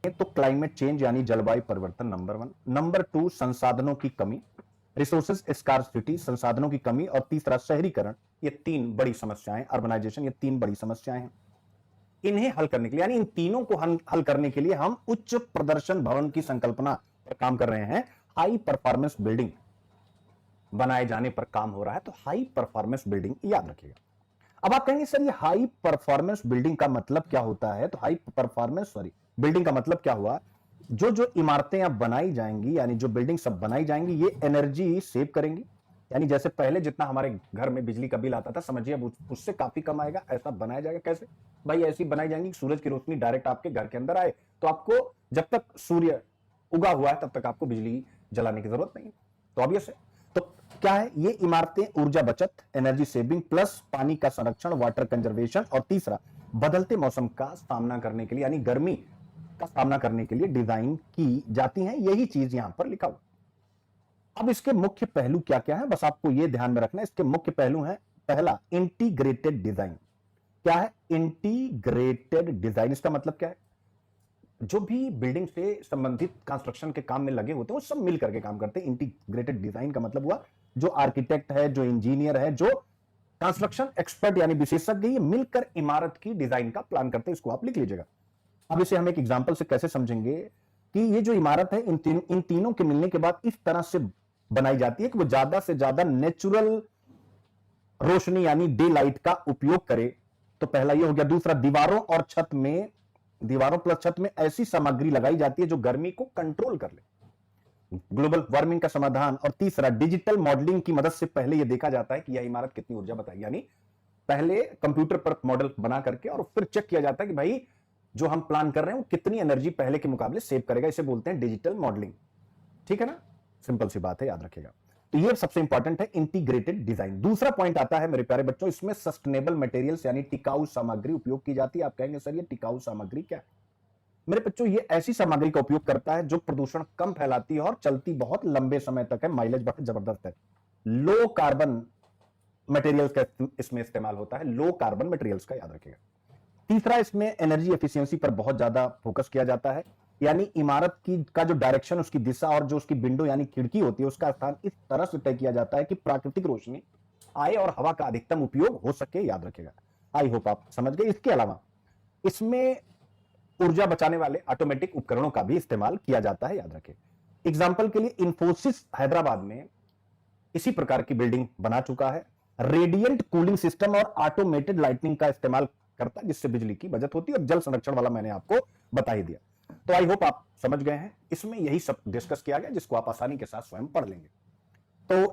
तो climate change यानी जलवायु परिवर्तन नंबर 1, नंबर 2 संसाधनों की कमी, रिसोर्सेज स्कार्सिटी, संसाधनों की कमी, और तीसरा शहरीकरण। ये 3 बड़ी समस्याएं, अर्बनाइजेशन, ये 3 बड़ी समस्याएं हैं। इन्हें हल करने के लिए, यानी इन तीनों को हल करने के लिए हम उच्च प्रदर्शन भवन की संकल्पना पर काम कर रहे हैं। हाई परफॉर्मेंस बिल्डिंग बनाए जाने पर काम हो रहा है। तो हाई परफॉर्मेंस बिल्डिंग याद रखिएगा। अब आप कहेंगे सर ये हाई परफॉर्मेंस बिल्डिंग का मतलब क्या होता है? तो हाई परफॉर्मेंस बिल्डिंग का मतलब क्या हुआ? जो इमारतें अब बनाई जाएंगी, यानी जो बिल्डिंग सब बनाई जाएंगी, ये एनर्जी सेव करेंगी। यानी जैसे पहले जितना हमारे घर में बिजली का बिल आता था, समझिए अब उससे काफी कम आएगा। ऐसा बनाया जाएगा कैसे भाई? ऐसी बनाई जाएंगी सूरज की रोशनी डायरेक्ट आपके घर के अंदर आए, तो आपको जब तक सूर्य उगा हुआ है तब तक आपको बिजली जलाने की जरूरत नहीं। तो ऑब्वियस है। तो क्या है? ये इमारतें ऊर्जा बचत, एनर्जी सेविंग, प्लस पानी का संरक्षण, वाटर कंजर्वेशन, और तीसरा बदलते मौसम का सामना करने के लिए, यानी गर्मी का सामना करने के लिए डिजाइन की जाती हैं। यही चीज यहां पर लिखा हुआ। अब इसके मुख्य पहलू क्या क्या है, बस आपको यह ध्यान में रखना है। इसके मुख्य पहलू हैं, पहला इंटीग्रेटेड डिजाइन। क्या है इंटीग्रेटेड डिजाइन? इसका मतलब क्या है? जो भी बिल्डिंग से संबंधित कंस्ट्रक्शन के काम में लगे होते हैं वो सब मिल करके काम करते हैं। इंटीग्रेटेड डिजाइन का मतलब हुआ जो आर्किटेक्ट है, जो इंजीनियर है, जो कंस्ट्रक्शन एक्सपर्ट यानी विशेषज्ञ, ये मिलकर इमारत की डिजाइन का प्लान करते हैं। इसको आप लिख लीजिएगा। अब इसे हम एक एग्जांपल से कैसे समझेंगे कि ये जो इमारत है इन तीनों के मिलने के बाद इस तरह से बनाई जाती है कि वो ज्यादा से ज्यादा नेचुरल रोशनी यानी डे लाइट का उपयोग करे। तो पहला ये हो गया। दूसरा, दीवारों प्लस छत में ऐसी सामग्री लगाई जाती है जो गर्मी को कंट्रोल कर ले, ग्लोबल वार्मिंग का समाधान। और तीसरा, डिजिटल मॉडलिंग की मदद से पहले यह देखा जाता है कि यह इमारत कितनी ऊर्जा बताएगी, यानी पहले कंप्यूटर पर मॉडल बना करके और फिर चेक किया जाता है कि भाई जो हम प्लान कर रहे हैं वो कितनी एनर्जी पहले के मुकाबले सेव करेगा। इसे बोलते हैं डिजिटल मॉडलिंग। ठीक है ना? सिंपल सी बात है, याद रखिएगा। तो ये सबसे इंपॉर्टेंट है इंटीग्रेटेड डिजाइन। दूसरा पॉइंट आता है मेरे प्यारे बच्चों, इसमें सस्टेनेबल मटेरियल्स यानी टिकाऊ सामग्री उपयोग की जाती है। आप कहेंगे सर ये टिकाऊ सामग्री क्या है? मेरे बच्चों ये ऐसी सामग्री का उपयोग करता है जो प्रदूषण कम फैलाती है और चलती बहुत लंबे समय तक है, माइलेज बहुत जबरदस्त है। लो कार्बन मटेरियल्स का इसमें इस्तेमाल होता है, लो कार्बन मटेरियल्स का, याद रखिएगा। तीसरा, इसमें एनर्जी एफिशिएंसी पर बहुत ज्यादा फोकस किया जाता है, यानी इमारत की का जो डायरेक्शन, उसकी दिशा और जो उसकी विंडो यानी खिड़की होती है उसका स्थान इस तरह से तय किया जाता है कि प्राकृतिक रोशनी आए और हवा का अधिकतम उपयोग हो सके, याद रखिएगा। आई होप आप समझ गए। इसके अलावा इसमें ऊर्जा बचाने वाले ऑटोमेटिक उपकरणों का भी इस्तेमाल किया जाता है, याद रखें। एग्जाम्पल के लिए इंफोसिस हैदराबाद में इसी प्रकार की बिल्डिंग बना चुका है। रेडियंट कूलिंग सिस्टम और ऑटोमेटेड लाइटनिंग का इस्तेमाल करता है जिससे बिजली की बचत होती है, और जल संरक्षण वाला मैंने आपको बता ही दिया। तो आई होप आप समझ गए हैं। इसमें यही सब डिस्कस किया गया जिसको आप आसानी के साथ स्वयं पढ़ लेंगे। तो